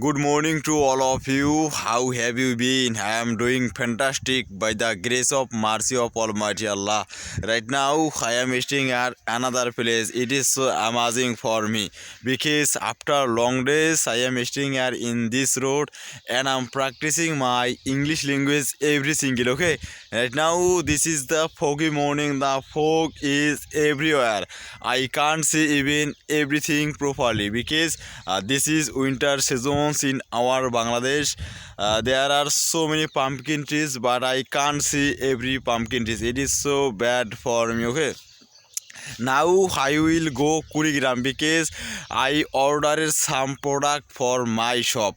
Good morning to all of you. How have you been? I am doing fantastic by the grace of mercy of Almighty Allah. Right now, I am staying at another place. It is so amazing for me because after long days, I am staying here in this road and I'm practicing my English language every single. Okay, right now this is the foggy morning. The fog is everywhere. I can't see even everything properly because this is winter seasons in our Bangladesh. There are so many pumpkin trees, but I can't see every pumpkin trees. It is so bad for me. Okay. Now I will go Kurigram because I ordered some product for my shop.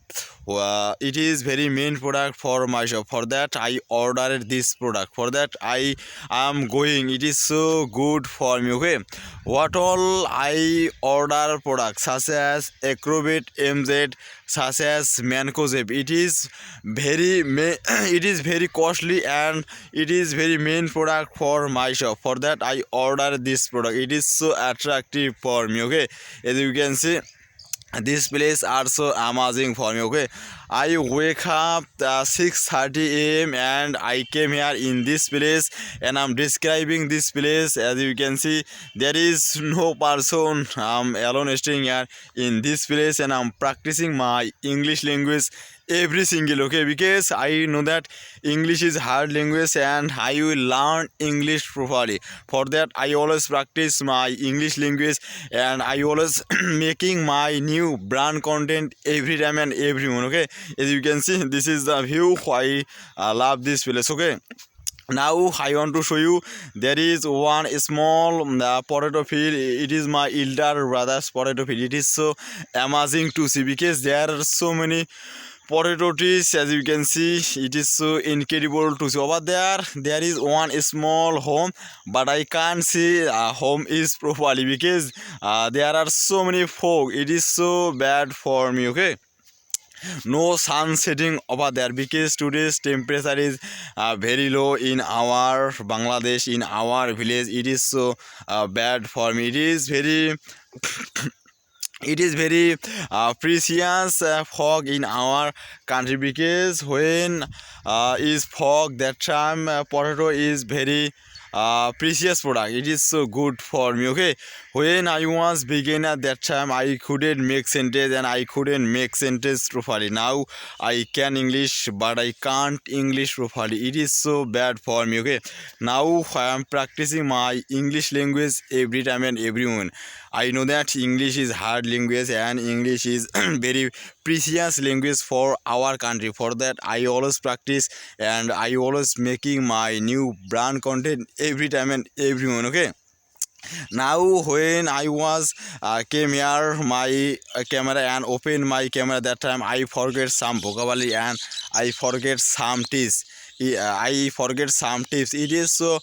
It is very main product for my shop. For that I ordered this product. For that I am going. It is so good for me. Okay, what all I order products such as Acrobat MZ, such as Mancozeb. It is it is very costly and it is very main product for my shop. For that I order this product. It is so attractive for me. Okay, as you can see, this place are so amazing for me. Okay, I wake up 6:30 a.m. and I came here in this place and I'm describing this place. As you can see, there is no person. I'm alone staying here in this place and I'm practicing my English language every single. Okay, because I know that English is hard language and I will learn English properly. For that I always practice my English language and I always making my new brand content every time and every month. Okay, as you can see, this is the view. I love this place. Okay, now I want to show you, there is one small potato field. It is my elder brother's potato field. It is so amazing to see because there are so many potato trees. As you can see, it is so incredible to see. Over there is one small home, but I can't see home is properly because there are so many fog. It is so bad for me. Okay, no sun setting over there because today's temperature is very low in our Bangladesh, in our village. It is so bad for me. It is very precious fog in our country because when is fog, that time potato is very precious product. It is so good for me. Okay, when I was beginner, that time I couldn't make sentence and I couldn't make sentence properly. Now I can English but I can't English properly. It is so bad for me. Okay, now I am practicing my English language every time and every moment. I know that English is hard language and English is very precious language for our country. For that I always practice and I always making my new brand content every time and every moment. Okay, now when I was came here my camera and open my camera, that time I forget some vocabulary and I forget some tips. I forget some tips. It is so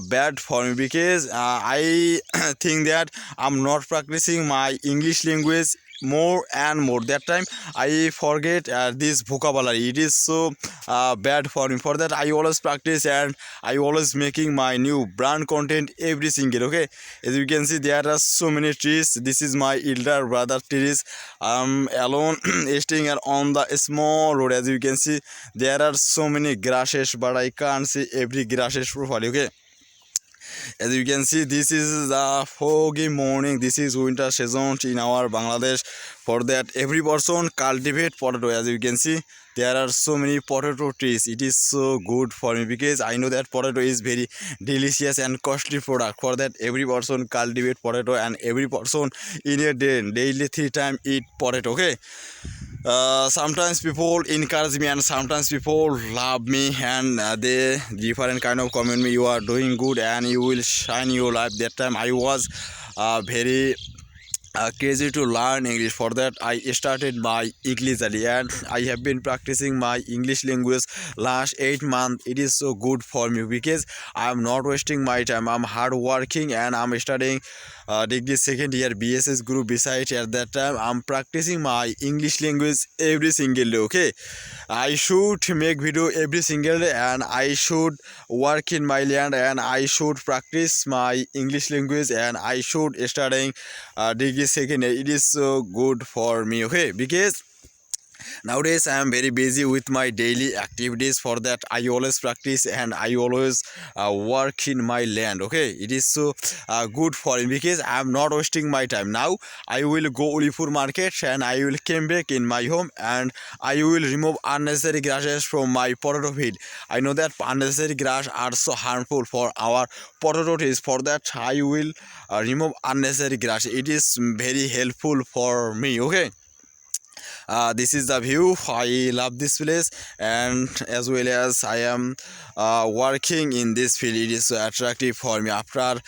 bad for me because I think that I'm not practicing my English language more and more. That time I forget this vocabulary. It is so bad for me. For that I always practice and I always making my new brand content every single. Okay, as you can see, there are so many trees. This is my elder brother trees. I'm alone staying on the small road. As you can see, there are so many grasses, but I can't see every grasses properly. Okay, as you can see, this is the foggy morning. This is winter season in our Bangladesh. For that every person cultivate potato. As you can see, there are so many potato trees. It is so good for me because I know that potato is very delicious and costly product. For that every person cultivate potato and every person in a day daily 3 times eat potato. Okay, sometimes people encourage me and sometimes people love me and they different kind of comment me, you are doing good and you will shine your life. That time I was very crazy to learn English. For that I started my English study and I have been practicing my English language last 8 months. It is so good for me because I am not wasting my time. I'm hard working and I'm studying degree second year BSS group. Besides, at that time I'm practicing my English language every single day. Okay, I should make video every single day and I should work in my land and I should practice my English language and I should studying degree second year. It is so good for me. Okay, because Nowadays I am very busy with my daily activities. For that I always practice and I always work in my land. Okay, it is so good for me because I am not wasting my time. Now I will go Ulipur market and I will come back in my home and I will remove unnecessary grasses from my potato field. I know that unnecessary grass are so harmful for our potato trees. For that I will remove unnecessary grass. It is very helpful for me. Okay, this is the view. I love this place, and as well as I am working in this field, it is so attractive for me. After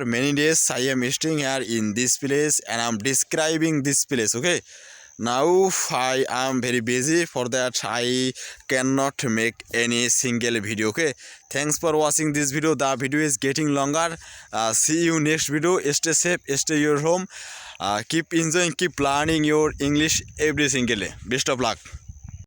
many days I am staying here in this place and I'm describing this place. Okay, now I am very busy. For that I cannot make any single video. Okay, thanks for watching this video. The video is getting longer. See you next video. Stay safe, stay your home. Keep enjoying, keep learning your English every single day. Best of luck.